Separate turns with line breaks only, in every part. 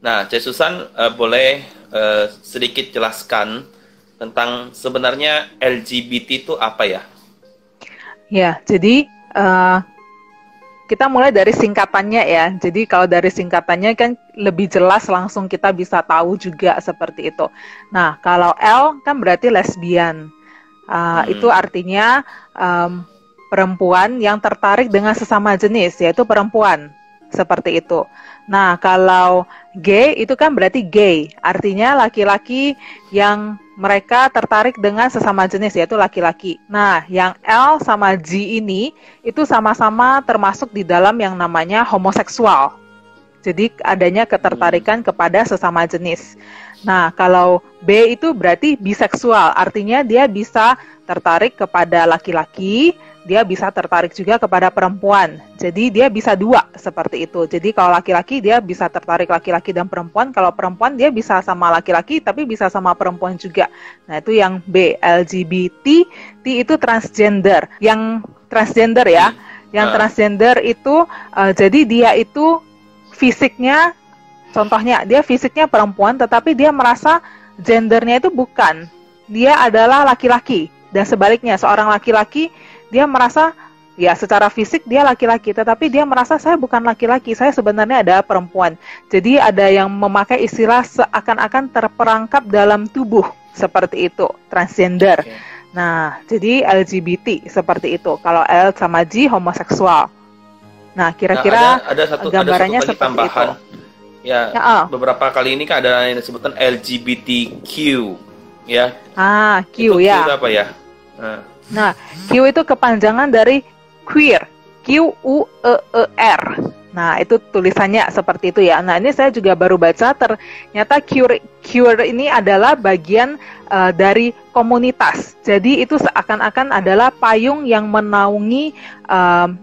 Nah, Cek Susan boleh sedikit jelaskan tentang sebenarnya LGBT itu apa ya?
Ya, jadi kita mulai dari singkatannya ya. Jadi kalau dari singkatannya kan lebih jelas langsung kita bisa tahu juga seperti itu. Nah, kalau L kan berarti lesbian. Itu
Mm-mm.
artinya perempuan yang tertarik dengan sesama jenis, yaitu perempuan. Seperti itu. Nah, kalau G itu kan berarti gay. Artinya laki-laki yang mereka tertarik dengan sesama jenis, yaitu laki-laki. Nah, yang L sama G ini itu sama-sama termasuk di dalam yang namanya homoseksual. Jadi adanya
Hmm.
ketertarikan kepada sesama jenis. Nah, kalau B itu berarti biseksual, artinya dia bisa tertarik kepada laki-laki, dia bisa tertarik juga kepada perempuan. Jadi dia bisa dua seperti itu. Jadi kalau laki-laki dia bisa tertarik laki-laki dan perempuan, kalau perempuan dia bisa sama laki-laki tapi bisa sama perempuan juga. Nah, itu yang B, LGBT, T itu transgender. Yang transgender ya,
Di,
yang
ah,
transgender itu jadi dia itu fisiknya, contohnya dia fisiknya perempuan tetapi dia merasa gendernya itu bukan, dia adalah laki-laki, dan sebaliknya seorang laki-laki dia merasa ya secara fisik dia laki-laki tetapi dia merasa saya bukan laki-laki, saya sebenarnya adalah perempuan. Jadi ada yang memakai istilah seakan-akan terperangkap dalam tubuh seperti itu, transgender.
oke.
Nah, jadi LGBT seperti itu. Kalau L sama G homoseksual. Nah,
Nah, ada
kira-kira
ada satu
gambarannya
lagi
seperti itu.
tambahan. Ya,
Ya, oh.
beberapa kali ini kan ada yang disebutkan LGBTQ, ya. Itu
Q
Q itu
ya.
apa ya? Nah,
Nah, Q itu kepanjangan dari queer. Queer. Nah, itu tulisannya seperti itu ya. Nah, ini saya juga baru baca, ternyata queer ini adalah bagian dari komunitas. Jadi itu seakan-akan adalah payung yang menaungi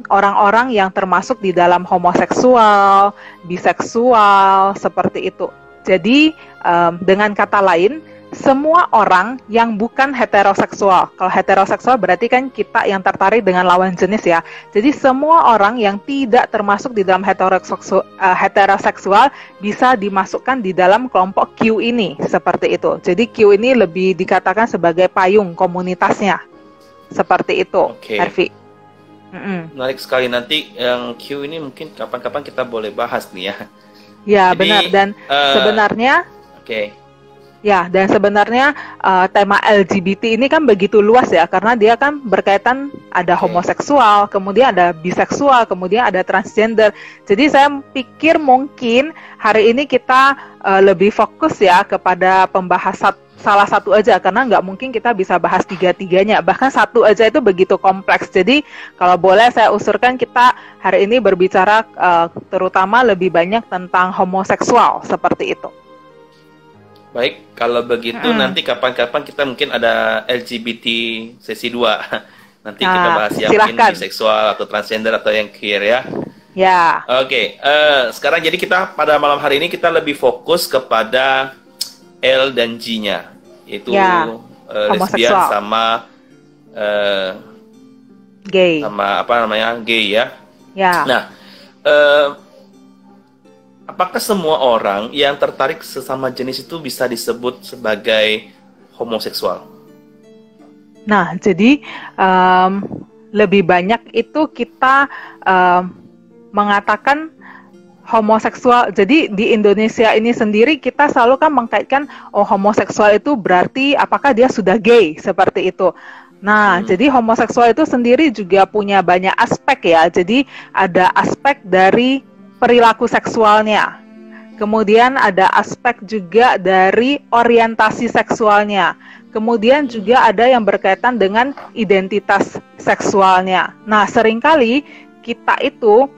orang-orang yang termasuk di dalam homoseksual, biseksual, seperti itu. Jadi dengan kata lain, semua orang yang bukan heteroseksual. Kalau heteroseksual berarti kan kita yang tertarik dengan lawan jenis ya. Jadi semua orang yang tidak termasuk di dalam heteroseksual bisa dimasukkan di dalam kelompok Q ini, seperti itu. Jadi Q ini lebih dikatakan sebagai payung komunitasnya, seperti itu,
oke.
Hervi. Mm-mm.
Menarik sekali, nanti yang Q ini mungkin kapan-kapan kita boleh bahas nih ya.
Ya, benar.
Jadi,
Dan sebenarnya
oke.
Ya, dan sebenarnya tema LGBT ini kan begitu luas ya, karena dia kan berkaitan ada
Oke.
homoseksual, kemudian ada biseksual, kemudian ada transgender. Jadi saya pikir mungkin hari ini kita lebih fokus ya kepada pembahasan salah satu aja, karena nggak mungkin kita bisa bahas tiga-tiganya, bahkan satu aja itu begitu kompleks. Jadi kalau boleh saya usurkan kita hari ini berbicara terutama lebih banyak tentang homoseksual, seperti itu.
Baik, kalau begitu
Mm-mm.
nanti kapan-kapan kita mungkin ada LGBT sesi 2. Nanti kita
Nah,
bahas yang mungkin
silahkan.
biseksual atau transgender atau yang queer ya.
Ya,
Oke, sekarang jadi kita pada malam hari ini kita lebih fokus kepada L dan G-nya, yaitu
ya,
lesbian
homoseksual,
sama eh,
gay,
sama apa namanya gay ya.
ya.
Nah, eh, apakah semua orang yang tertarik sesama jenis itu bisa disebut sebagai homoseksual?
Nah, jadi em, lebih banyak itu kita mengatakan homoseksual. Jadi di Indonesia ini sendiri kita selalu kan mengkaitkan oh homoseksual itu berarti apakah dia sudah gay seperti itu. Nah,
Hmm.
jadi homoseksual itu sendiri juga punya banyak aspek ya. Jadi ada aspek dari perilaku seksualnya. Kemudian ada aspek juga dari orientasi seksualnya. Kemudian juga ada yang berkaitan dengan identitas seksualnya. Nah, seringkali kita itu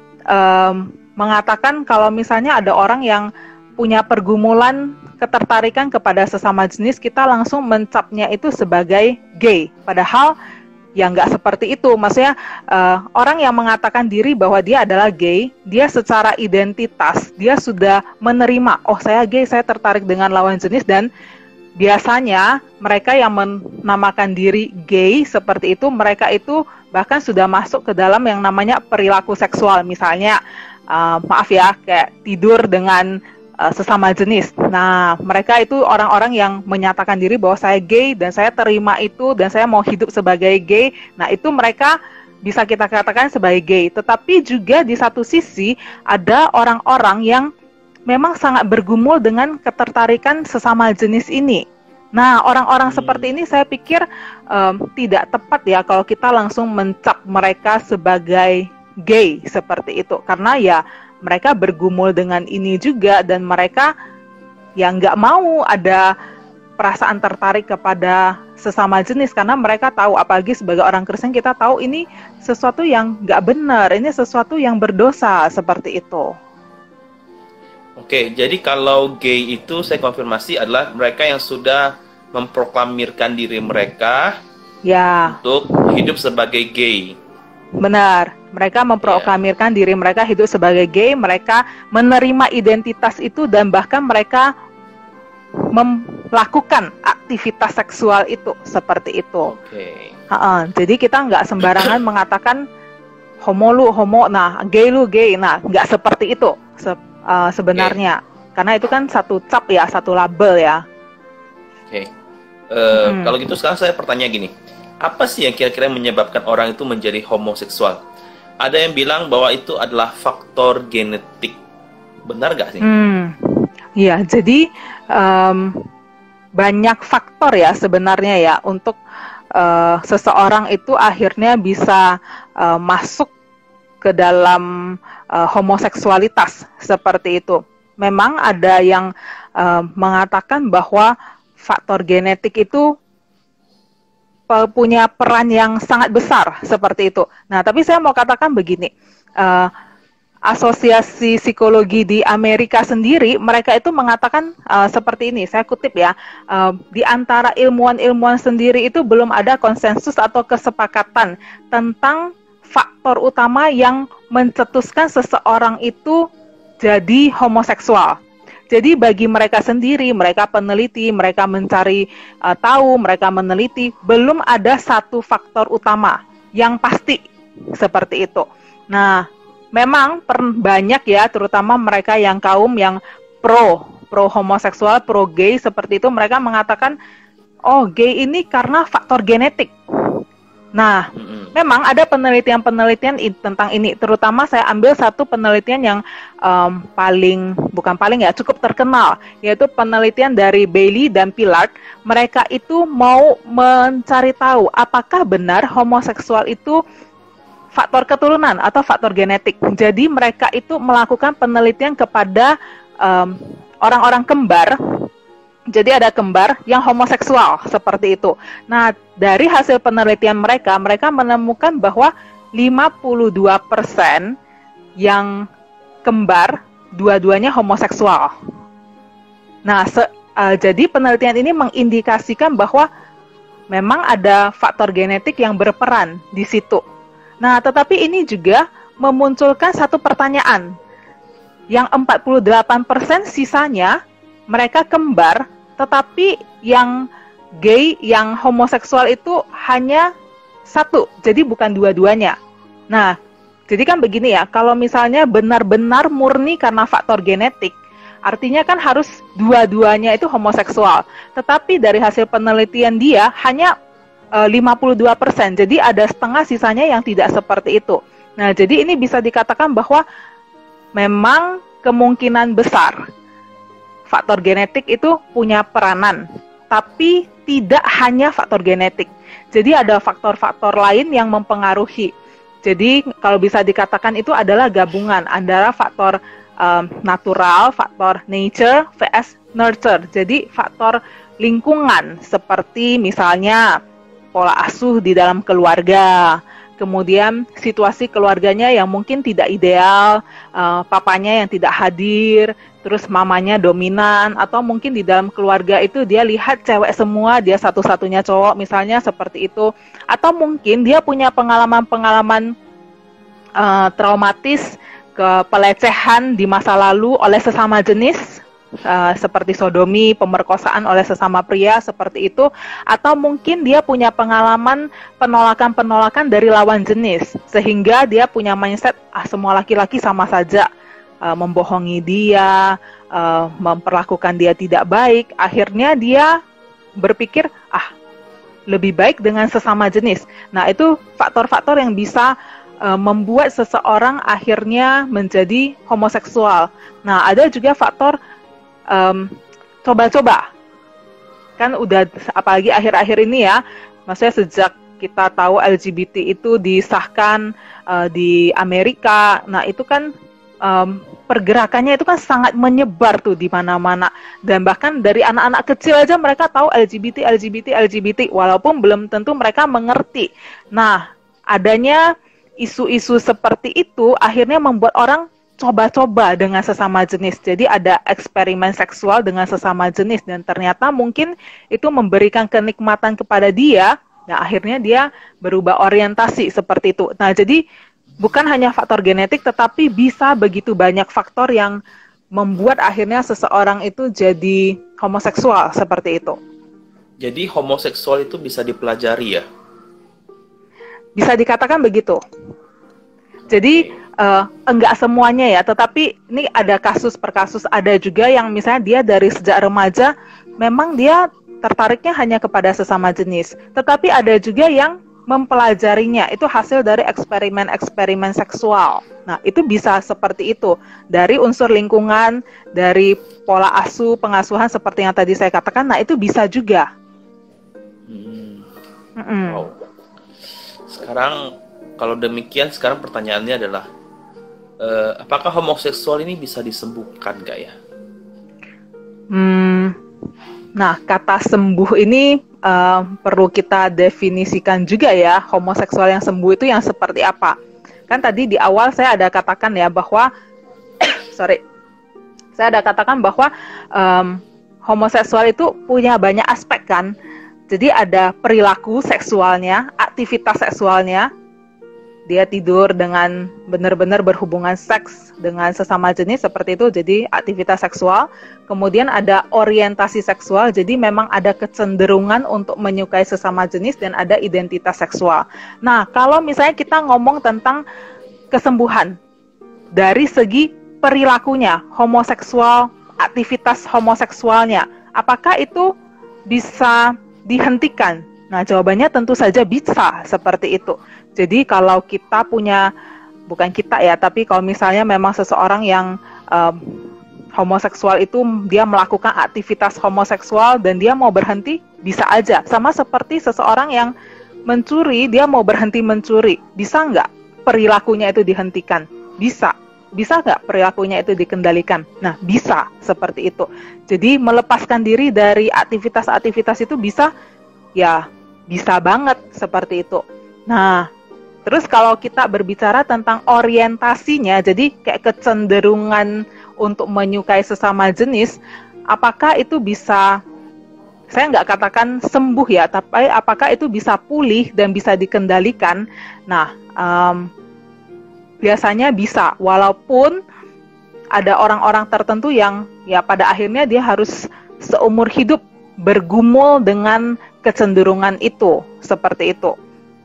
mengatakan kalau misalnya ada orang yang punya pergumulan ketertarikan kepada sesama jenis, kita langsung mencapnya itu sebagai gay. Padahal ya nggak seperti itu. Maksudnya orang yang mengatakan diri bahwa dia adalah gay, dia secara identitas dia sudah menerima, oh saya gay, saya tertarik dengan lawan jenis. Dan biasanya mereka yang menamakan diri gay seperti itu, mereka itu bahkan sudah masuk ke dalam yang namanya perilaku seksual. Misalnya maaf ya, kayak tidur dengan sesama jenis. Nah, mereka itu orang-orang yang menyatakan diri bahwa saya gay dan saya terima itu dan saya mau hidup sebagai gay. Nah, itu mereka bisa kita katakan sebagai gay. Tetapi juga di satu sisi ada orang-orang yang memang sangat bergumul dengan ketertarikan sesama jenis ini. Nah, orang-orang seperti ini saya pikir tidak tepat ya kalau kita langsung mencap mereka sebagai gay seperti itu. Karena ya mereka bergumul dengan ini juga dan mereka yang nggak mau ada perasaan tertarik kepada sesama jenis karena mereka tahu, apalagi sebagai orang Kristen kita tahu ini sesuatu yang nggak benar, ini sesuatu yang berdosa seperti itu.
Oke, jadi kalau gay itu saya konfirmasi adalah mereka yang sudah memproklamirkan diri mereka untuk hidup sebagai gay.
Benar, mereka memproklamirkan diri mereka hidup sebagai gay, mereka menerima identitas itu dan bahkan mereka melakukan aktivitas seksual itu seperti itu. Jadi kita nggak sembarangan mengatakan homo lu homo, nah gay lu gay, nah nggak seperti itu sebenarnya, karena itu kan satu cap ya, satu label ya.
Kalau gitu sekarang saya pertanyaan gini, apa sih yang kira-kira menyebabkan orang itu menjadi homoseksual? Ada yang bilang bahwa itu adalah faktor genetik, benar nggak sih?
Ya, jadi banyak faktor ya sebenarnya ya untuk seseorang itu akhirnya bisa masuk ke dalam homoseksualitas seperti itu. Memang ada yang mengatakan bahwa faktor genetik itu punya peran yang sangat besar seperti itu. Nah, tapi saya mau katakan begini, Asosiasi Psikologi di Amerika sendiri, mereka itu mengatakan seperti ini, saya kutip ya, di antara ilmuwan-ilmuwan sendiri itu belum ada konsensus atau kesepakatan tentang faktor utama yang mencetuskan seseorang itu jadi homoseksual. Jadi bagi mereka sendiri, mereka peneliti, mereka mencari tahu, mereka meneliti, belum ada satu faktor utama yang pasti seperti itu. Nah, memang banyak ya, terutama mereka yang kaum yang pro homoseksual, pro gay seperti itu, mereka mengatakan, oh gay ini karena faktor genetik. Nah, memang ada penelitian-penelitian tentang ini, terutama saya ambil satu penelitian yang cukup terkenal, yaitu penelitian dari Bailey dan Pillard. Mereka itu mau mencari tahu apakah benar homoseksual itu faktor keturunan atau faktor genetik. Jadi mereka itu melakukan penelitian kepada orang-orang kembar. Jadi ada kembar yang homoseksual seperti itu. Nah, dari hasil penelitian mereka menemukan bahwa 52% yang kembar dua-duanya homoseksual. Nah, jadi penelitian ini mengindikasikan bahwa memang ada faktor genetik yang berperan di situ. Nah, tetapi ini juga memunculkan satu pertanyaan. Yang 48% sisanya mereka kembar, tetapi yang gay, yang homoseksual itu hanya satu, jadi bukan dua-duanya. Nah, jadi kan begini ya, kalau misalnya benar-benar murni karena faktor genetik, artinya kan harus dua-duanya itu homoseksual. Tetapi dari hasil penelitian dia hanya 52%, jadi ada setengah sisanya yang tidak seperti itu. Nah, jadi ini bisa dikatakan bahwa memang kemungkinan besar faktor genetik itu punya peranan, tapi tidak hanya faktor genetik. Jadi ada faktor-faktor lain yang mempengaruhi. Jadi kalau bisa dikatakan itu adalah gabungan antara faktor natural, faktor nature, vs nurture. Jadi faktor lingkungan seperti misalnya pola asuh di dalam keluarga, kemudian situasi keluarganya yang mungkin tidak ideal, papanya yang tidak hadir, terus mamanya dominan, atau mungkin di dalam keluarga itu dia lihat cewek semua, dia satu-satunya cowok misalnya seperti itu, atau mungkin dia punya pengalaman-pengalaman traumatis, pelecehan di masa lalu oleh sesama jenis, seperti sodomi, pemerkosaan oleh sesama pria seperti itu, atau mungkin dia punya pengalaman penolakan-penolakan dari lawan jenis, sehingga dia punya mindset semua laki-laki sama saja. membohongi dia, memperlakukan dia tidak baik, akhirnya dia berpikir, lebih baik dengan sesama jenis. Nah, itu faktor-faktor yang bisa membuat seseorang akhirnya menjadi homoseksual. Nah, ada juga faktor coba-coba. Kan udah, apalagi akhir-akhir ini ya, maksudnya sejak kita tahu LGBT itu disahkan di Amerika, nah itu kan pergerakannya itu kan sangat menyebar tuh di mana-mana, dan bahkan dari anak-anak kecil aja mereka tahu LGBT, walaupun belum tentu mereka mengerti. Nah, adanya isu-isu seperti itu akhirnya membuat orang coba-coba dengan sesama jenis. Jadi ada eksperimen seksual dengan sesama jenis, dan ternyata mungkin itu memberikan kenikmatan kepada dia. Nah, akhirnya dia berubah orientasi seperti itu. Nah, jadi bukan hanya faktor genetik, tetapi bisa begitu banyak faktor yang membuat akhirnya seseorang itu jadi homoseksual seperti itu.
Jadi homoseksual itu bisa dipelajari ya?
Bisa dikatakan begitu. Jadi enggak semuanya ya, tetapi ini ada kasus per kasus. Ada juga yang misalnya dia dari sejak remaja memang dia tertariknya hanya kepada sesama jenis, tetapi ada juga yang mempelajarinya, itu hasil dari eksperimen-eksperimen seksual. Nah, itu bisa seperti itu, dari unsur lingkungan, dari pola asuh, pengasuhan seperti yang tadi saya katakan. Nah, itu bisa juga.
Wow. Sekarang kalau demikian, sekarang pertanyaannya adalah apakah homoseksual ini bisa disembuhkan nggak ya?
Nah, kata sembuh ini perlu kita definisikan juga ya. Homoseksual yang sembuh itu yang seperti apa? Kan tadi di awal saya ada katakan ya bahwa homoseksual itu punya banyak aspek kan. Jadi ada perilaku seksualnya, aktivitas seksualnya. Dia tidur dengan benar-benar berhubungan seks dengan sesama jenis seperti itu, jadi aktivitas seksual. Kemudian ada orientasi seksual, jadi memang ada kecenderungan untuk menyukai sesama jenis, dan ada identitas seksual. Nah, kalau misalnya kita ngomong tentang kesembuhan dari segi perilakunya, homoseksual, aktivitas homoseksualnya, apakah itu bisa dihentikan? Nah, jawabannya tentu saja bisa seperti itu. Jadi kalau kita punya, bukan kita ya, tapi kalau misalnya memang seseorang yang homoseksual itu dia melakukan aktivitas homoseksual dan dia mau berhenti, bisa aja. Sama seperti seseorang yang mencuri, dia mau berhenti mencuri. Bisa nggak perilakunya itu dihentikan? Bisa. Bisa nggak perilakunya itu dikendalikan? Nah, bisa seperti itu. Jadi melepaskan diri dari aktivitas-aktivitas itu bisa, ya bisa banget seperti itu. Nah, terus kalau kita berbicara tentang orientasinya, jadi kayak kecenderungan untuk menyukai sesama jenis, apakah itu bisa, saya nggak katakan sembuh ya, tapi apakah itu bisa pulih dan bisa dikendalikan? Nah, biasanya bisa, walaupun ada orang-orang tertentu yang ya pada akhirnya dia harus seumur hidup bergumul dengan kecenderungan itu, seperti itu.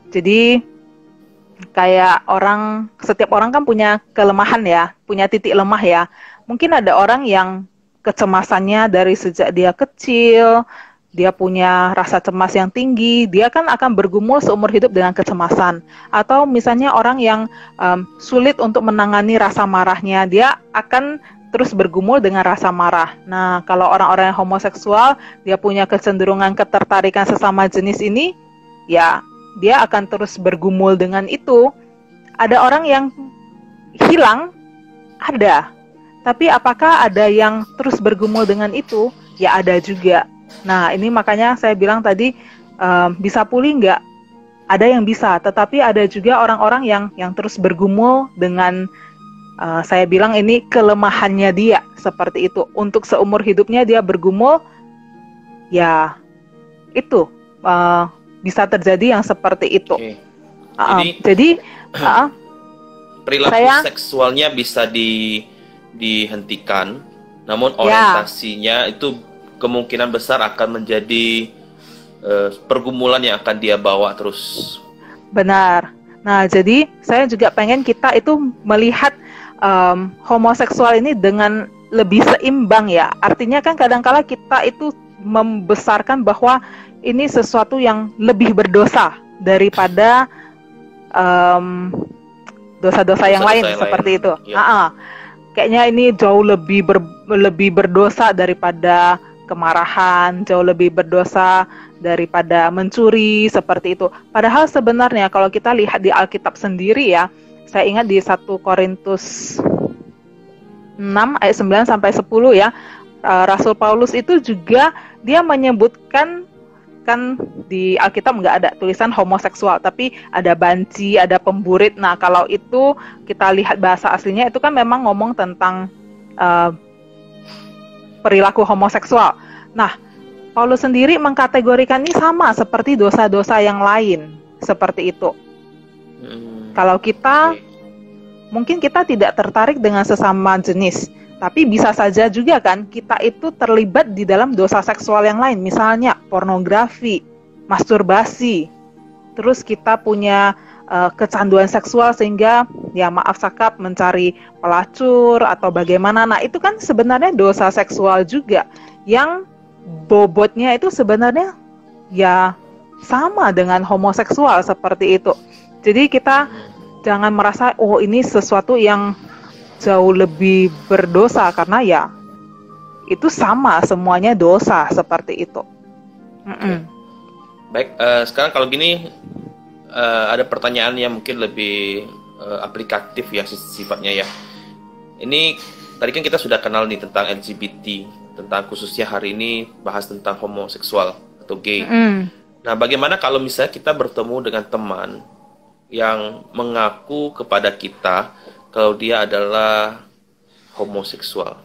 Jadi kayak setiap orang kan punya kelemahan ya, punya titik lemah ya. Mungkin ada orang yang kecemasannya dari sejak dia kecil, dia punya rasa cemas yang tinggi, dia kan akan bergumul seumur hidup dengan kecemasan. Atau misalnya orang yang sulit untuk menangani rasa marahnya, dia akan terus bergumul dengan rasa marah. Nah, kalau orang-orang yang homoseksual, dia punya kecenderungan ketertarikan sesama jenis ini, ya dia akan terus bergumul dengan itu. Ada orang yang hilang, ada. Tapi apakah ada yang terus bergumul dengan itu? Ya ada juga. Nah, ini makanya saya bilang tadi, bisa pulih nggak? Ada yang bisa, tetapi ada juga orang-orang yang terus bergumul dengan, saya bilang ini kelemahannya dia, seperti itu. Untuk seumur hidupnya dia bergumul, ya itu bisa terjadi yang seperti itu. Jadi
perilaku seksualnya bisa dihentikan, namun orientasinya itu kemungkinan besar akan menjadi pergumulan yang akan dia bawa terus.
Benar. Nah, jadi saya juga pengen kita itu melihat homoseksual ini dengan lebih seimbang ya. Artinya kan kadangkala kita itu membesarkan bahwa ini sesuatu yang lebih berdosa daripada dosa-dosa yang lain seperti itu. Ya. Kayaknya ini jauh lebih berdosa daripada kemarahan, jauh lebih berdosa daripada mencuri seperti itu. Padahal sebenarnya kalau kita lihat di Alkitab sendiri ya, saya ingat di 1 Korintus 6 ayat 9 sampai 10 ya, Rasul Paulus itu juga dia menyebutkan, kan di Alkitab nggak ada tulisan homoseksual, tapi ada banci, ada pemburit. Nah, kalau itu kita lihat bahasa aslinya itu kan memang ngomong tentang perilaku homoseksual. Nah, Paulus sendiri mengkategorikan ini sama seperti dosa-dosa yang lain, seperti itu. Kalau kita, mungkin kita tidak tertarik dengan sesama jenis, tapi bisa saja juga kan kita itu terlibat di dalam dosa seksual yang lain, misalnya pornografi, masturbasi, terus kita punya kecanduan seksual sehingga ya maaf sakap mencari pelacur atau bagaimana. Nah itu kan sebenarnya dosa seksual juga yang bobotnya itu sebenarnya ya sama dengan homoseksual seperti itu. Jadi kita jangan merasa oh ini sesuatu yang jauh lebih berdosa, karena ya itu sama, semuanya dosa seperti itu.
Baik, sekarang kalau gini ada pertanyaan yang mungkin lebih aplikatif ya sifatnya ya. Ini tadi kan kita sudah kenal nih tentang LGBT, tentang khususnya hari ini bahas tentang homoseksual atau gay. Nah, bagaimana kalau misalnya kita bertemu dengan teman yang mengaku kepada kita kalau dia adalah homoseksual?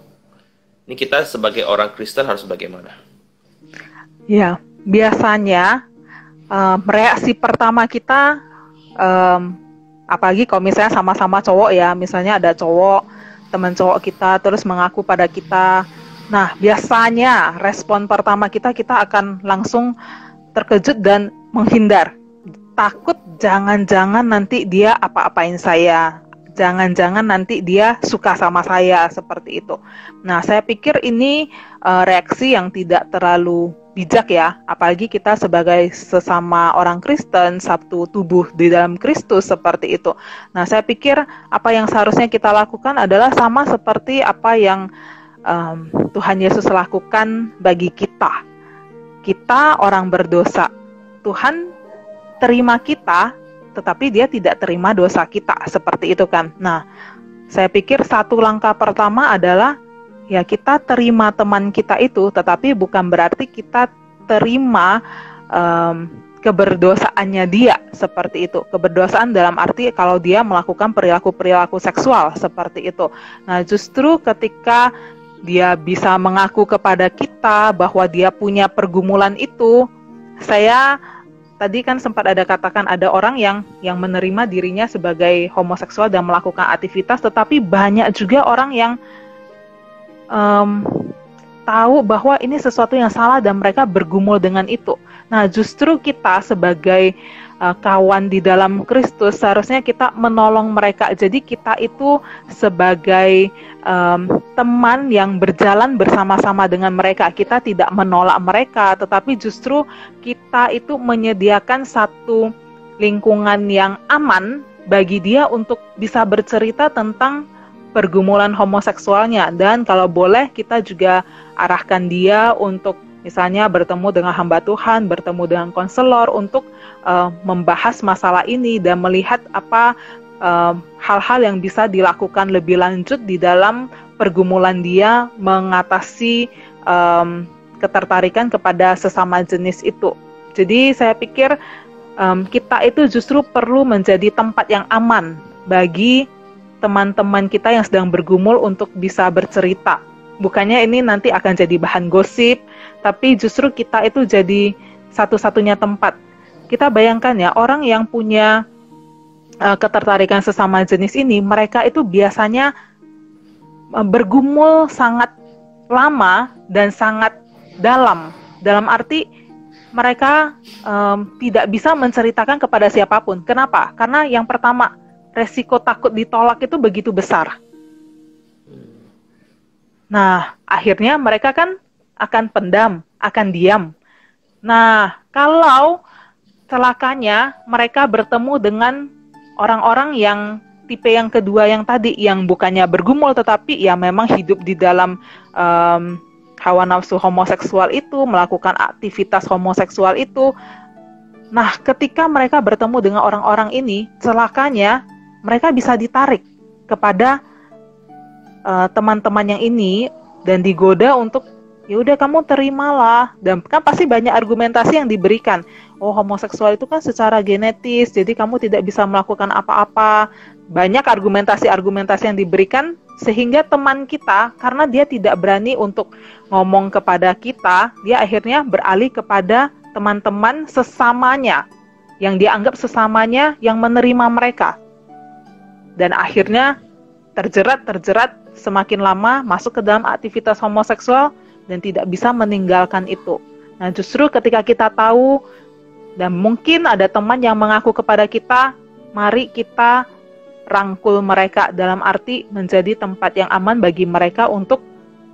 Ini kita sebagai orang Kristen harus bagaimana?
Ya, biasanya reaksi pertama kita, apalagi kalau misalnya sama-sama cowok ya, misalnya ada cowok, teman cowok kita terus mengaku pada kita. Nah, biasanya respon pertama kita akan langsung terkejut dan menghindar. Takut jangan-jangan nanti dia apa-apain saya. Jangan-jangan nanti dia suka sama saya, seperti itu. Nah, saya pikir ini reaksi yang tidak terlalu bijak ya, apalagi kita sebagai sesama orang Kristen, satu tubuh di dalam Kristus, seperti itu. Nah, saya pikir apa yang seharusnya kita lakukan adalah sama seperti apa yang Tuhan Yesus lakukan bagi kita. Kita orang berdosa, Tuhan terima kita, tetapi dia tidak terima dosa kita, seperti itu kan. Nah, saya pikir satu langkah pertama adalah ya kita terima teman kita itu, tetapi bukan berarti kita terima keberdosaannya dia, seperti itu. Keberdosaan dalam arti kalau dia melakukan perilaku-perilaku seksual, seperti itu. Nah, justru ketika dia bisa mengaku kepada kita bahwa dia punya pergumulan itu, saya tadi kan sempat ada katakan ada orang yang menerima dirinya sebagai homoseksual dan melakukan aktivitas, tetapi banyak juga orang yang tahu bahwa ini sesuatu yang salah dan mereka bergumul dengan itu. Nah, justru kita sebagai kawan di dalam Kristus seharusnya kita menolong mereka. Jadi kita itu sebagai teman yang berjalan bersama-sama dengan mereka. Kita tidak menolak mereka, tetapi justru kita itu menyediakan satu lingkungan yang aman bagi dia untuk bisa bercerita tentang pergumulan homoseksualnya. Dan kalau boleh kita juga arahkan dia untuk misalnya bertemu dengan hamba Tuhan, bertemu dengan konselor untuk membahas masalah ini dan melihat apa hal-hal yang bisa dilakukan lebih lanjut di dalam pergumulan dia mengatasi ketertarikan kepada sesama jenis itu. Jadi saya pikir kita itu justru perlu menjadi tempat yang aman bagi teman-teman kita yang sedang bergumul untuk bisa bercerita. Bukannya ini nanti akan jadi bahan gosip, tapi justru kita itu jadi satu-satunya tempat. Kita bayangkan ya, orang yang punya ketertarikan sesama jenis ini, mereka itu biasanya bergumul sangat lama dan sangat dalam. Dalam arti mereka tidak bisa menceritakan kepada siapapun. Kenapa? Karena yang pertama, resiko takut ditolak itu begitu besar. Nah, akhirnya mereka kan akan pendam, akan diam. Nah, kalau celakanya mereka bertemu dengan orang-orang yang tipe yang kedua yang tadi, yang bukannya bergumul tetapi ya memang hidup di dalam hawa nafsu homoseksual itu, melakukan aktivitas homoseksual itu. Nah, ketika mereka bertemu dengan orang-orang ini, celakanya mereka bisa ditarik kepada teman-teman yang ini dan digoda untuk ya udah kamu terimalah, dan kan pasti banyak argumentasi yang diberikan. Oh, homoseksual itu kan secara genetis, jadi kamu tidak bisa melakukan apa-apa. Banyak argumentasi-argumentasi yang diberikan sehingga teman kita, karena dia tidak berani untuk ngomong kepada kita, dia akhirnya beralih kepada teman-teman sesamanya yang dia anggap sesamanya yang menerima mereka. Dan akhirnya terjerat semakin lama masuk ke dalam aktivitas homoseksual dan tidak bisa meninggalkan itu. Nah, justru ketika kita tahu dan mungkin ada teman yang mengaku kepada kita, mari kita rangkul mereka, dalam arti menjadi tempat yang aman bagi mereka untuk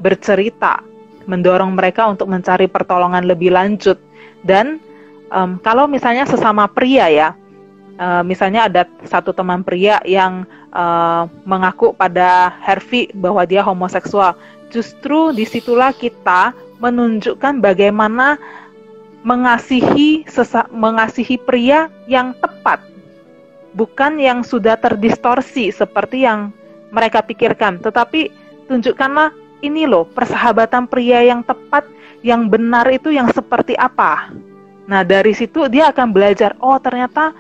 bercerita, mendorong mereka untuk mencari pertolongan lebih lanjut. Dan kalau misalnya sesama pria ya, misalnya ada satu teman pria yang mengaku pada Hervey bahwa dia homoseksual, justru disitulah kita menunjukkan bagaimana mengasihi pria yang tepat, bukan yang sudah terdistorsi seperti yang mereka pikirkan, tetapi tunjukkanlah ini loh persahabatan pria yang tepat, yang benar itu yang seperti apa. Nah, dari situ dia akan belajar, oh ternyata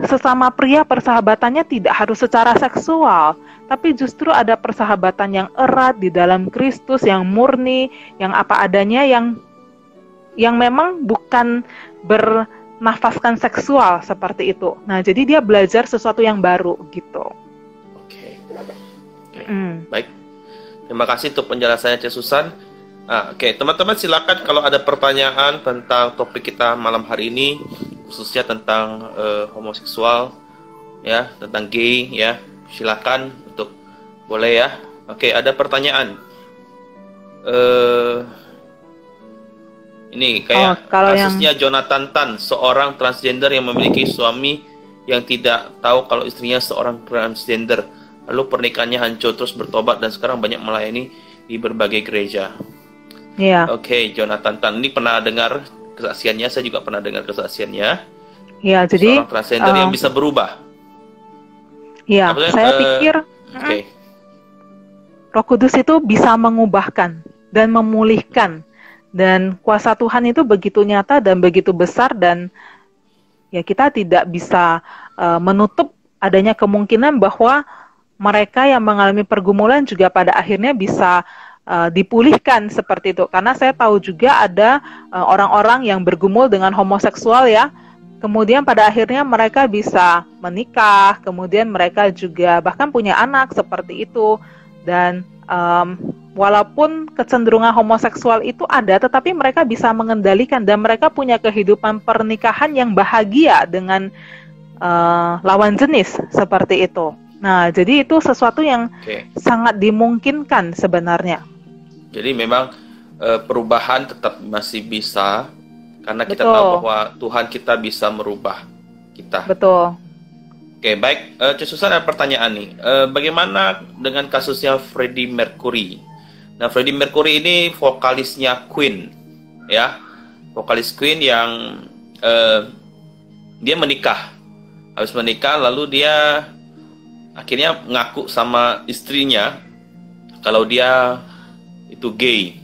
sesama pria persahabatannya tidak harus secara seksual, tapi justru ada persahabatan yang erat di dalam Kristus, yang murni, yang apa adanya, yang memang bukan bernafaskan seksual seperti itu. Nah, jadi dia belajar sesuatu yang baru gitu.
Oke. Baik. Terima kasih untuk penjelasannya, Cik Susan. Oke, teman-teman silakan kalau ada pertanyaan tentang topik kita malam hari ini, khususnya tentang homoseksual, ya, tentang gay, ya, silakan untuk boleh ya. Oke, ada pertanyaan. Ini kayak kasusnya Jonathan Tan, seorang transgender yang memiliki suami yang tidak tahu kalau istrinya seorang transgender. Lalu pernikahannya hancur, terus bertobat dan sekarang banyak melayani di berbagai gereja.
Iya.
Oke, Jonathan Tan ini pernah dengar kesaksiannya, saya juga pernah dengar kesaksiannya.
Iya, jadi
seorang transgender yang bisa berubah.
Iya, saya pikir Roh Kudus itu bisa mengubahkan dan memulihkan, dan kuasa Tuhan itu begitu nyata dan begitu besar, dan ya kita tidak bisa menutup adanya kemungkinan bahwa mereka yang mengalami pergumulan juga pada akhirnya bisa dipulihkan seperti itu. Karena saya tahu juga ada orang-orang yang bergumul dengan homoseksual ya, kemudian pada akhirnya mereka bisa menikah, kemudian mereka juga bahkan punya anak seperti itu. Dan walaupun kecenderungan homoseksual itu ada, tetapi mereka bisa mengendalikan dan mereka punya kehidupan pernikahan yang bahagia dengan lawan jenis seperti itu. Nah, jadi itu sesuatu yang sangat dimungkinkan sebenarnya.
Jadi memang perubahan tetap masih bisa, karena kita tahu bahwa Tuhan kita bisa merubah kita.
Betul.
Oke, baik. Cik Susan, ada pertanyaan nih. Bagaimana dengan kasusnya Freddie Mercury? Nah, Freddie Mercury ini vokalisnya Queen, ya, vokalis Queen yang dia menikah. Habis menikah, lalu dia akhirnya ngaku sama istrinya kalau dia itu gay,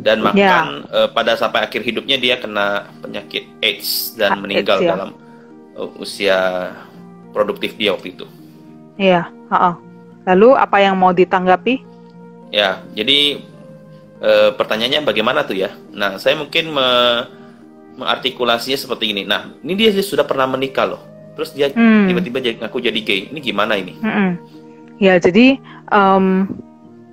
dan bahkan pada sampai akhir hidupnya dia kena penyakit AIDS dan meninggal dalam usia produktif dia waktu itu.
Iya. Lalu apa yang mau ditanggapi?
Ya, jadi pertanyaannya bagaimana tuh ya? Nah, saya mungkin mengartikulasinya seperti ini. Nah, ini dia sudah pernah menikah loh, terus dia tiba-tiba ngaku jadi gay. Ini gimana ini?
Ya, jadi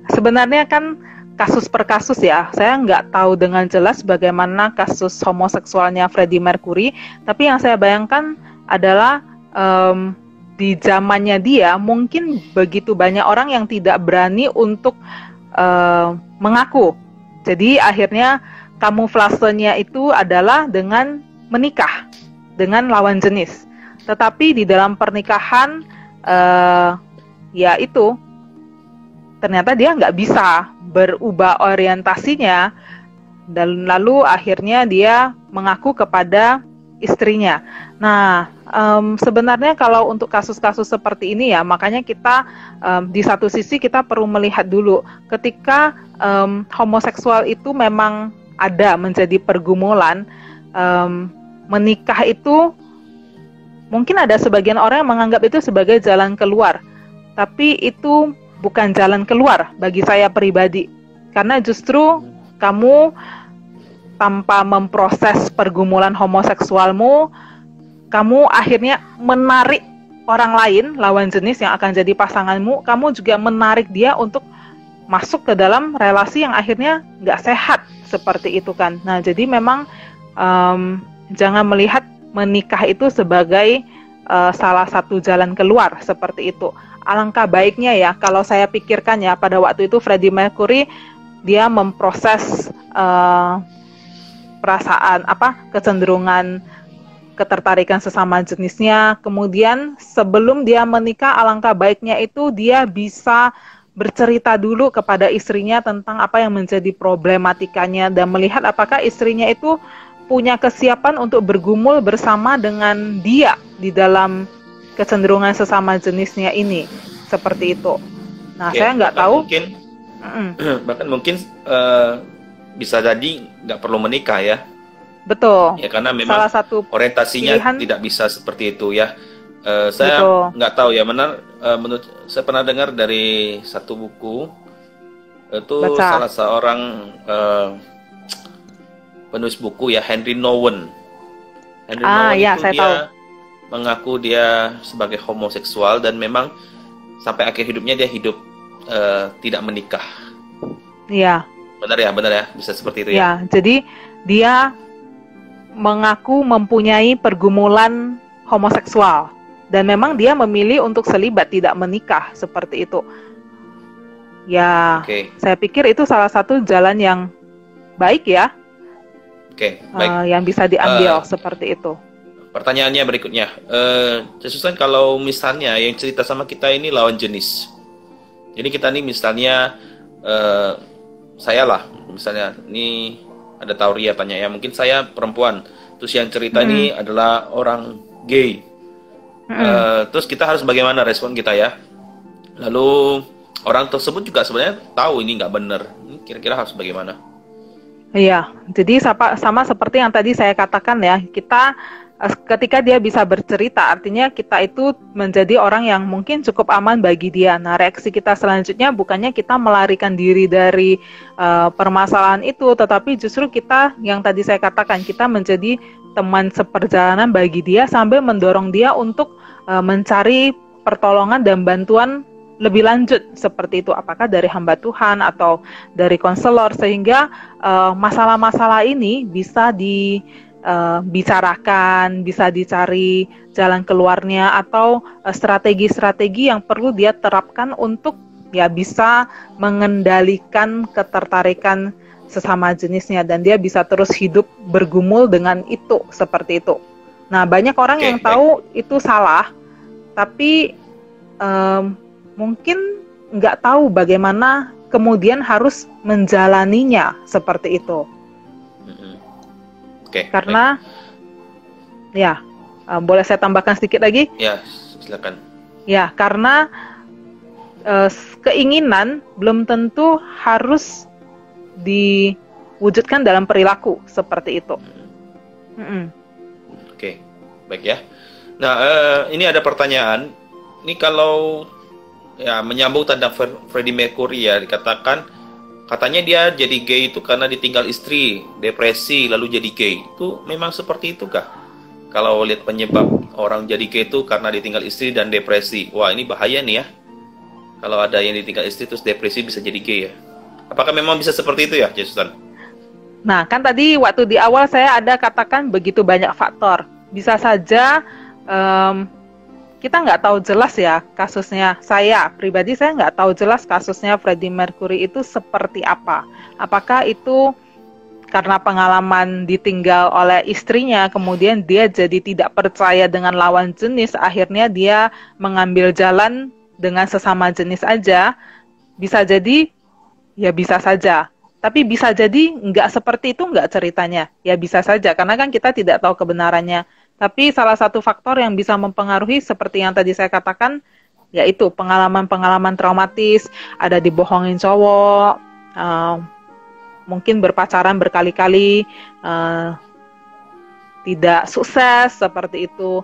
sebenarnya kan kasus per kasus ya. Saya nggak tahu dengan jelas bagaimana kasus homoseksualnya Freddie Mercury, tapi yang saya bayangkan adalah di zamannya dia mungkin begitu banyak orang yang tidak berani untuk mengaku. Jadi akhirnya kamuflasenya itu adalah dengan menikah dengan lawan jenis. Tetapi di dalam pernikahan ya itu ternyata dia nggak bisa berubah orientasinya, dan lalu akhirnya dia mengaku kepada istrinya. Nah, sebenarnya kalau untuk kasus-kasus seperti ini ya, makanya kita di satu sisi kita perlu melihat dulu ketika homoseksual itu memang ada menjadi pergumulan, menikah itu mungkin ada sebagian orang yang menganggap itu sebagai jalan keluar, tapi itu bukan jalan keluar bagi saya pribadi, karena justru kamu tanpa memproses pergumulan homoseksualmu, kamu akhirnya menarik orang lain, lawan jenis yang akan jadi pasanganmu, kamu juga menarik dia untuk masuk ke dalam relasi yang akhirnya nggak sehat, seperti itu kan. Nah, jadi memang jangan melihat menikah itu sebagai salah satu jalan keluar, seperti itu. Alangkah baiknya ya, kalau saya pikirkan ya, pada waktu itu Freddie Mercury, dia memproses perasaan kecenderungan ketertarikan sesama jenisnya. Kemudian sebelum dia menikah, alangkah baiknya itu dia bisa bercerita dulu kepada istrinya tentang apa yang menjadi problematikanya dan melihat apakah istrinya itu punya kesiapan untuk bergumul bersama dengan dia di dalam kecenderungan sesama jenisnya ini, seperti itu. Nah, saya nggak tahu.
Bahkan mungkin bisa jadi nggak perlu menikah ya.
Betul.
Ya, karena memang
salah satu
orientasinya
pilihan,
tidak bisa seperti itu ya. Saya nggak tahu ya, menurut saya pernah dengar dari satu buku itu salah seorang penulis buku ya, Henry Nouwen. Henry Nouwen
ya,
itu
saya
dia
tahu.
mengaku dia sebagai homoseksual dan memang sampai akhir hidupnya dia hidup tidak menikah.
Iya.
Benar ya, bisa seperti itu ya.
Ya, jadi dia mengaku mempunyai pergumulan homoseksual dan memang dia memilih untuk selibat, tidak menikah, seperti itu. Ya, saya pikir itu salah satu jalan yang baik ya.
Baik.
Yang bisa diambil seperti itu.
Pertanyaannya berikutnya, Susan, kalau misalnya yang cerita sama kita ini lawan jenis, jadi kita nih misalnya saya lah, misalnya ini ada Tauria tanya ya, mungkin saya perempuan, terus yang cerita ini adalah orang gay, terus kita harus bagaimana respon kita ya? Lalu orang tersebut juga sebenarnya tahu ini nggak benar, kira-kira harus bagaimana?
Iya, jadi sama seperti yang tadi saya katakan ya, kita ketika dia bisa bercerita, artinya kita itu menjadi orang yang mungkin cukup aman bagi dia. Nah, reaksi kita selanjutnya bukannya kita melarikan diri dari permasalahan itu, tetapi justru kita, yang tadi saya katakan, kita menjadi teman seperjalanan bagi dia sambil mendorong dia untuk mencari pertolongan dan bantuan lebih lanjut, seperti itu, apakah dari hamba Tuhan atau dari konselor, sehingga masalah-masalah ini bisa dibicarakan, bisa dicari jalan keluarnya atau strategi-strategi yang perlu dia terapkan untuk ya bisa mengendalikan ketertarikan sesama jenisnya dan dia bisa terus hidup bergumul dengan itu, seperti itu. Nah, banyak orang yang tahu itu salah, tapi mungkin nggak tahu bagaimana kemudian harus menjalaninya, seperti itu. Karena ya, boleh saya tambahkan sedikit lagi?
Ya, silakan.
Ya, karena keinginan belum tentu harus diwujudkan dalam perilaku, seperti itu.
Baik ya. Nah, ini ada pertanyaan. Ini kalau ya menyambung tentang Freddie Mercury ya, katanya dia jadi gay itu karena ditinggal istri, depresi, lalu jadi gay. Itu memang seperti itu kah? Kalau lihat penyebab orang jadi gay itu karena ditinggal istri dan depresi. Wah, ini bahaya nih ya. Kalau ada yang ditinggal istri terus depresi bisa jadi gay ya. Apakah memang bisa seperti itu ya, Susan?
Nah, kan tadi waktu di awal saya ada katakan begitu banyak faktor. Bisa saja kita nggak tahu jelas ya kasusnya. Saya pribadi saya nggak tahu jelas kasusnya Freddie Mercury itu seperti apa. Apakah itu karena pengalaman ditinggal oleh istrinya, kemudian dia jadi tidak percaya dengan lawan jenis, akhirnya dia mengambil jalan dengan sesama jenis aja. Bisa jadi, ya bisa saja. Tapi bisa jadi nggak seperti itu nggak ceritanya. Ya bisa saja, karena kan kita tidak tahu kebenarannya. Tapi salah satu faktor yang bisa mempengaruhi seperti yang tadi saya katakan, yaitu pengalaman-pengalaman traumatis, ada dibohongin cowok, mungkin berpacaran berkali-kali, tidak sukses seperti itu,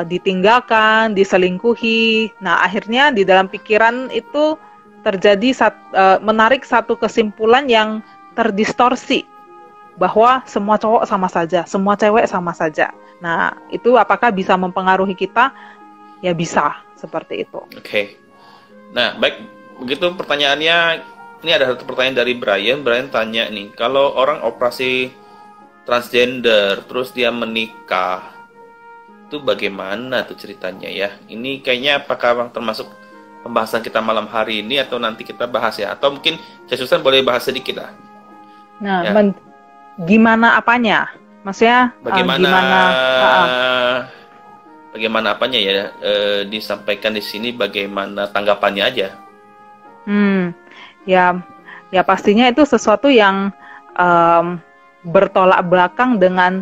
ditinggalkan, diselingkuhi. Nah, akhirnya di dalam pikiran itu terjadi menarik satu kesimpulan yang terdistorsi bahwa semua cowok sama saja, semua cewek sama saja. Nah, itu apakah bisa mempengaruhi kita? Ya bisa, seperti itu.
Oke. Nah, baik, begitu pertanyaannya. Ini ada satu pertanyaan dari Brian. Brian tanya nih, kalau orang operasi transgender terus dia menikah, itu bagaimana tuh ceritanya ya? Ini kayaknya apakah termasuk pembahasan kita malam hari ini atau nanti kita bahas ya? Atau mungkin Susan boleh bahas sedikit lah.
Nah, ya. Gimana apanya? Maksudnya
bagaimana apanya ya? Disampaikan di sini bagaimana tanggapannya aja.
Ya pastinya itu sesuatu yang bertolak belakang dengan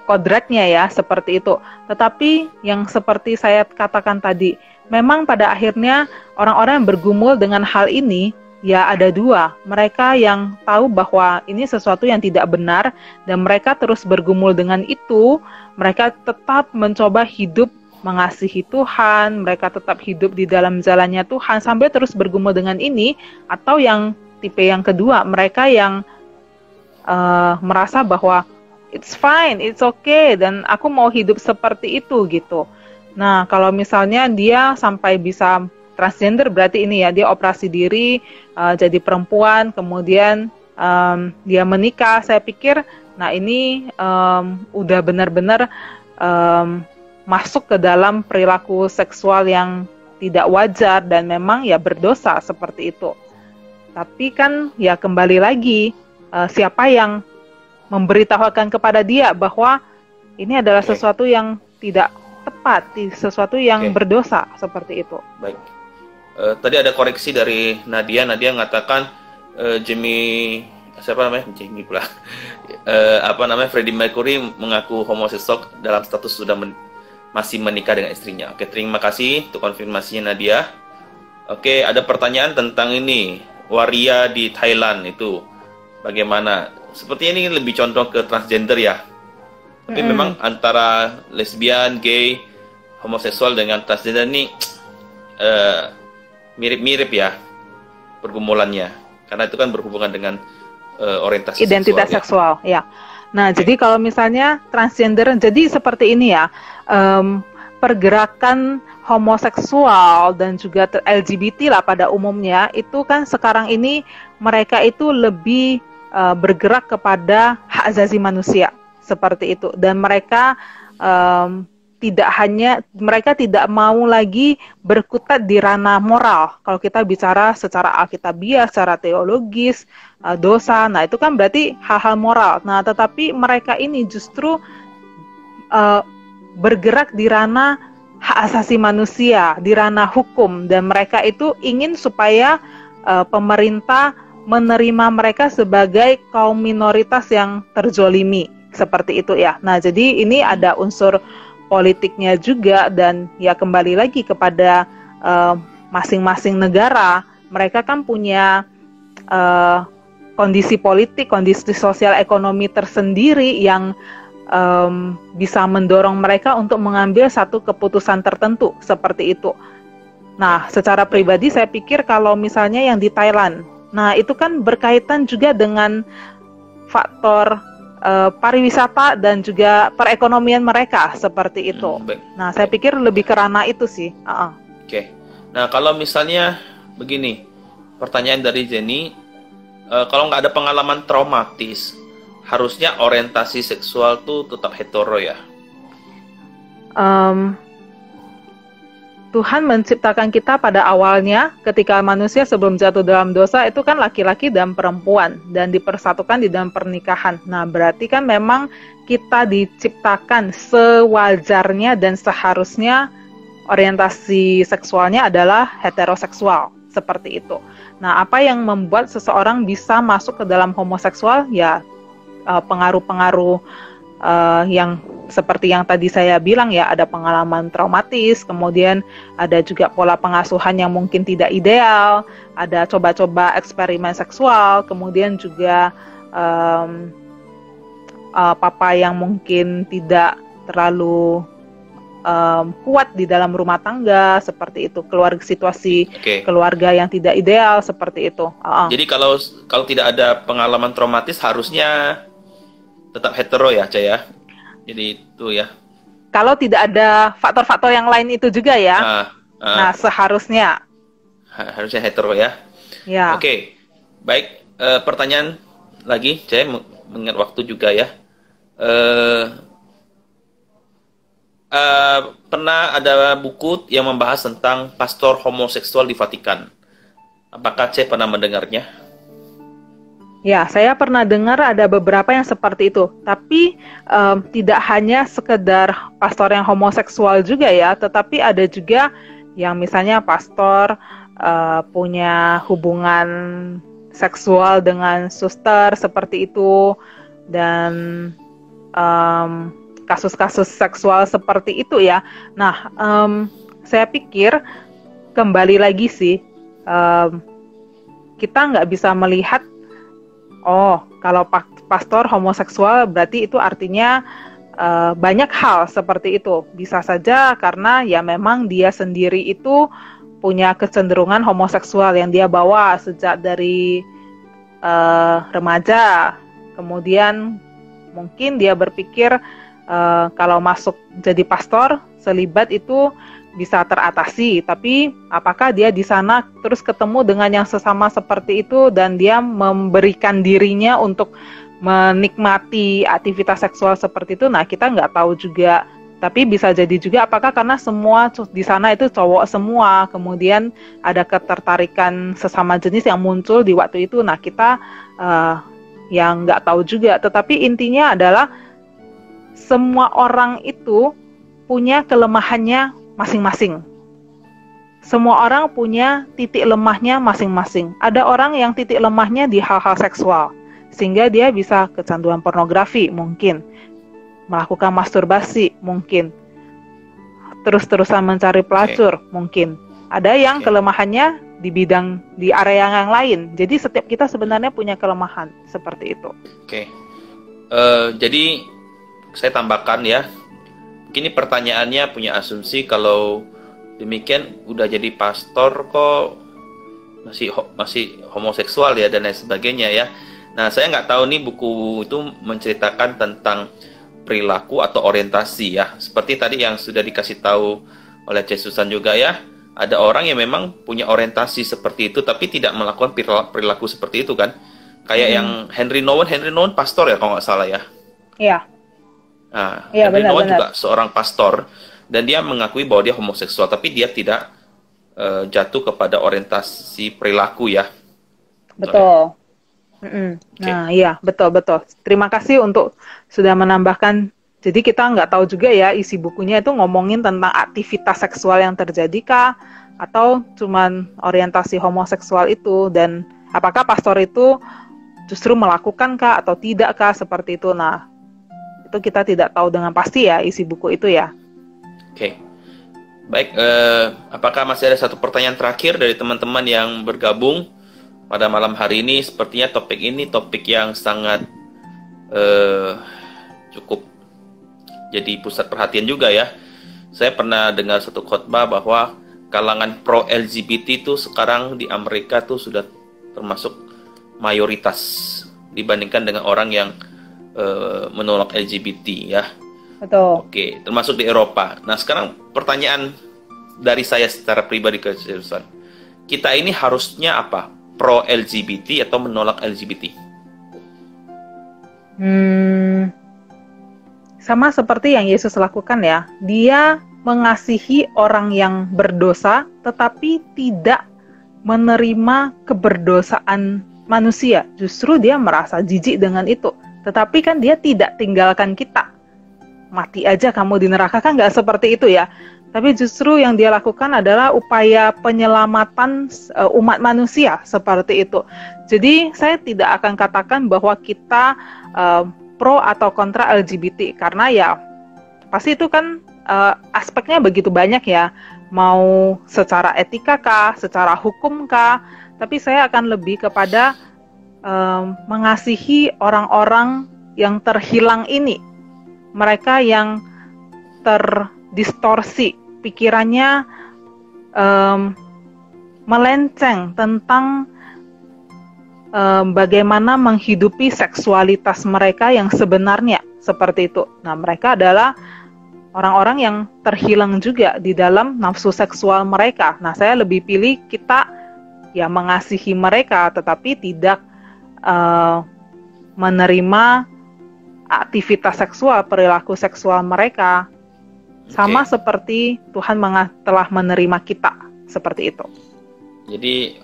kodratnya ya, seperti itu. Tetapi yang seperti saya katakan tadi, memang pada akhirnya orang-orang yang bergumul dengan hal ini, ya ada dua. Mereka yang tahu bahwa ini sesuatu yang tidak benar, dan mereka terus bergumul dengan itu, mereka tetap mencoba hidup mengasihi Tuhan, mereka tetap hidup di dalam jalannya Tuhan, sambil terus bergumul dengan ini. Atau yang tipe yang kedua, mereka yang merasa bahwa it's fine, it's okay, dan aku mau hidup seperti itu gitu. Nah, kalau misalnya dia sampai bisa transgender, berarti ini ya, dia operasi diri, jadi perempuan, kemudian dia menikah, saya pikir, nah ini udah benar-benar masuk ke dalam perilaku seksual yang tidak wajar, dan memang ya berdosa seperti itu. Tapi kan ya kembali lagi, siapa yang memberitahukan kepada dia bahwa ini adalah sesuatu yang tidak tepat, sesuatu yang berdosa seperti itu.
Baik. Tadi ada koreksi dari Nadia. Nadia mengatakan Jamie Freddie Mercury mengaku homoseksual dalam status sudah masih menikah dengan istrinya. Oke, terima kasih untuk konfirmasinya Nadia. Oke, ada pertanyaan tentang ini, waria di Thailand itu bagaimana? Sepertinya ini lebih condong ke transgender ya. Tapi memang antara lesbian, gay, homoseksual dengan transgender ini mirip-mirip ya pergumulannya. Karena itu kan berhubungan dengan orientasi
identitas seksual ya. Nah, jadi kalau misalnya transgender, jadi seperti ini ya, pergerakan homoseksual dan juga LGBT lah pada umumnya, itu kan sekarang ini mereka itu lebih bergerak kepada hak asasi manusia seperti itu, dan mereka mereka tidak mau lagi berkutat di ranah moral. Kalau kita bicara secara alkitabiah, secara teologis, dosa, nah itu kan berarti hal-hal moral. Nah, tetapi mereka ini justru bergerak di ranah hak asasi manusia, di ranah hukum, dan mereka itu ingin supaya pemerintah menerima mereka sebagai kaum minoritas yang terzolimi, seperti itu ya. Nah, jadi ini ada unsur politiknya juga, dan ya kembali lagi kepada masing-masing negara. Mereka kan punya kondisi politik, kondisi sosial ekonomi tersendiri yang bisa mendorong mereka untuk mengambil satu keputusan tertentu seperti itu. Nah, secara pribadi saya pikir kalau misalnya yang di Thailand, nah itu kan berkaitan juga dengan faktor pariwisata dan juga perekonomian mereka seperti itu. Nah, saya pikir lebih ke ranah itu sih.
Oke. Nah, kalau misalnya begini, pertanyaan dari Jenny, kalau nggak ada pengalaman traumatis, harusnya orientasi seksual tuh tetap hetero ya?
Tuhan menciptakan kita pada awalnya ketika manusia sebelum jatuh dalam dosa itu kan laki-laki dan perempuan dan dipersatukan di dalam pernikahan. Nah, berarti kan memang kita diciptakan sewajarnya dan seharusnya orientasi seksualnya adalah heteroseksual, seperti itu. Nah, apa yang membuat seseorang bisa masuk ke dalam homoseksual? Ya, pengaruh-pengaruh yang seperti yang tadi saya bilang ya, ada pengalaman traumatis, kemudian ada juga pola pengasuhan yang mungkin tidak ideal, ada coba-coba eksperimen seksual, kemudian juga papa yang mungkin tidak terlalu kuat di dalam rumah tangga, seperti itu, situasi keluarga yang tidak ideal, seperti itu.
Jadi kalau tidak ada pengalaman traumatis harusnya tetap hetero ya, Cah ya. Jadi itu ya.
Kalau tidak ada faktor-faktor yang lain itu juga ya. Nah, seharusnya.
Harusnya hetero ya.
Ya.
Oke. Baik, pertanyaan lagi, saya mengingat waktu juga ya. Pernah ada buku yang membahas tentang pastor homoseksual di Vatikan. Apakah saya pernah mendengarnya?
Ya, saya pernah dengar ada beberapa yang seperti itu. Tapi tidak hanya sekedar pastor yang homoseksual juga ya, tetapi ada juga yang misalnya pastor punya hubungan seksual dengan suster seperti itu, dan kasus-kasus seksual seperti itu ya. Nah, saya pikir kembali lagi sih, kita nggak bisa melihat, oh, kalau pastor homoseksual berarti itu artinya banyak hal seperti itu. Bisa saja karena ya memang dia sendiri itu punya kecenderungan homoseksual yang dia bawa sejak dari remaja. Kemudian mungkin dia berpikir kalau masuk jadi pastor, selibat itu bisa teratasi. Tapi apakah dia di sana terus ketemu dengan yang sesama seperti itu dan dia memberikan dirinya untuk menikmati aktivitas seksual seperti itu? Nah, kita nggak tahu juga. Tapi bisa jadi juga apakah karena semua di sana itu cowok semua, kemudian ada ketertarikan sesama jenis yang muncul di waktu itu. Nah, kita yang nggak tahu juga. Tetapi intinya adalah semua orang itu punya kelemahannya masing-masing. Semua orang punya titik lemahnya masing-masing. Ada orang yang titik lemahnya di hal-hal seksual, sehingga dia bisa kecanduan pornografi mungkin, melakukan masturbasi mungkin, terus-terusan mencari pelacur mungkin. Ada yang kelemahannya di area yang lain. Jadi setiap kita sebenarnya punya kelemahan seperti itu.
Jadi saya tambahkan ya, ini pertanyaannya punya asumsi kalau demikian udah jadi pastor kok masih homoseksual ya dan lain sebagainya ya. Nah, saya nggak tahu nih buku itu menceritakan tentang perilaku atau orientasi ya. Seperti tadi yang sudah dikasih tahu oleh Susan juga ya, ada orang yang memang punya orientasi seperti itu tapi tidak melakukan perilaku seperti itu kan. Kayak yang Henry Nouwen pastor ya kalau nggak salah ya.
Iya.
Nah, Henry Nouwen juga seorang pastor dan dia mengakui bahwa dia homoseksual tapi dia tidak jatuh kepada orientasi perilaku ya.
Betul. Nah, iya, betul. Terima kasih untuk sudah menambahkan. Jadi kita nggak tahu juga ya isi bukunya itu ngomongin tentang aktivitas seksual yang terjadi kah, atau cuman orientasi homoseksual itu, dan apakah pastor itu justru melakukan kah atau tidak kah seperti itu. Nah, itu kita tidak tahu dengan pasti ya isi buku itu ya.
Baik, apakah masih ada satu pertanyaan terakhir dari teman-teman yang bergabung pada malam hari ini? Sepertinya topik ini topik yang sangat cukup jadi pusat perhatian juga ya. Saya pernah dengar satu khotbah bahwa kalangan pro LGBT itu sekarang di Amerika tuh sudah termasuk mayoritas dibandingkan dengan orang yang menolak LGBT ya.
Betul.
Oke, termasuk di Eropa. Nah, sekarang pertanyaan dari saya secara pribadi ke Susan. Kita ini harusnya apa? Pro LGBT atau menolak LGBT?
Sama seperti yang Yesus lakukan ya. Dia mengasihi orang yang berdosa, tetapi tidak menerima keberdosaan manusia. Justru dia merasa jijik dengan itu. Tetapi kan dia tidak tinggalkan kita. Mati aja kamu di neraka, kan nggak seperti itu ya. Tapi justru yang dia lakukan adalah upaya penyelamatan umat manusia seperti itu. Jadi saya tidak akan katakan bahwa kita pro atau kontra LGBT, karena ya pasti itu kan aspeknya begitu banyak ya. Mau secara etika kah, secara hukum kah, tapi saya akan lebih kepada mengasihi orang-orang yang terhilang ini. Mereka yang terdistorsi pikirannya, melenceng tentang bagaimana menghidupi seksualitas mereka yang sebenarnya, seperti itu. Nah, mereka adalah orang-orang yang terhilang juga di dalam nafsu seksual mereka. Nah, saya lebih pilih kita ya mengasihi mereka, tetapi tidak menerima aktivitas seksual, perilaku seksual mereka. Sama seperti Tuhan telah menerima kita, seperti itu.
Jadi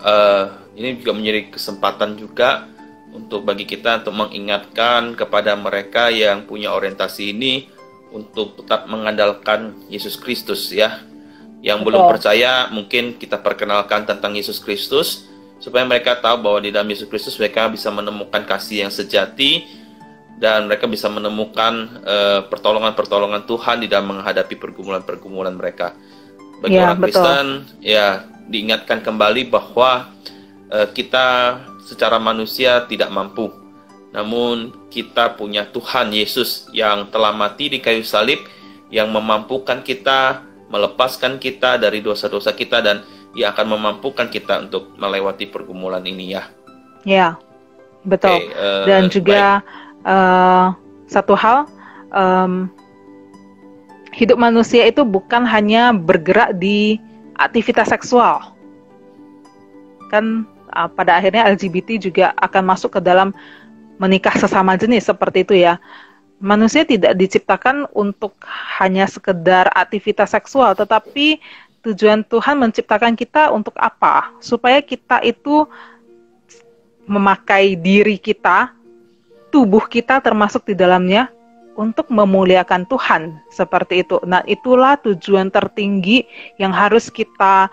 ini juga menjadi kesempatan juga untuk bagi kita untuk mengingatkan kepada mereka yang punya orientasi ini untuk tetap mengandalkan Yesus Kristus ya. Yang belum percaya mungkin kita perkenalkan tentang Yesus Kristus supaya mereka tahu bahwa di dalam Yesus Kristus mereka bisa menemukan kasih yang sejati dan mereka bisa menemukan pertolongan-pertolongan Tuhan di dalam menghadapi pergumulan-pergumulan mereka. Bagi orang Kristen, ya diingatkan kembali bahwa kita secara manusia tidak mampu. Namun kita punya Tuhan Yesus yang telah mati di kayu salib, yang memampukan kita, melepaskan kita dari dosa-dosa kita, dan Dia akan memampukan kita untuk melewati pergumulan ini ya. Ya,
betul. Dan juga satu hal, hidup manusia itu bukan hanya bergerak di aktivitas seksual. Kan pada akhirnya LGBT juga akan masuk ke dalam menikah sesama jenis, seperti itu ya. Manusia tidak diciptakan untuk hanya sekedar aktivitas seksual, tetapi tujuan Tuhan menciptakan kita untuk apa? Supaya kita itu memakai diri kita, tubuh kita termasuk di dalamnya, untuk memuliakan Tuhan, seperti itu. Nah, itulah tujuan tertinggi yang harus kita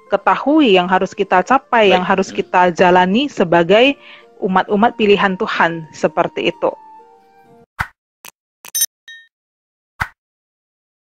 ketahui, yang harus kita capai, yang harus kita jalani sebagai umat-umat pilihan Tuhan, seperti itu.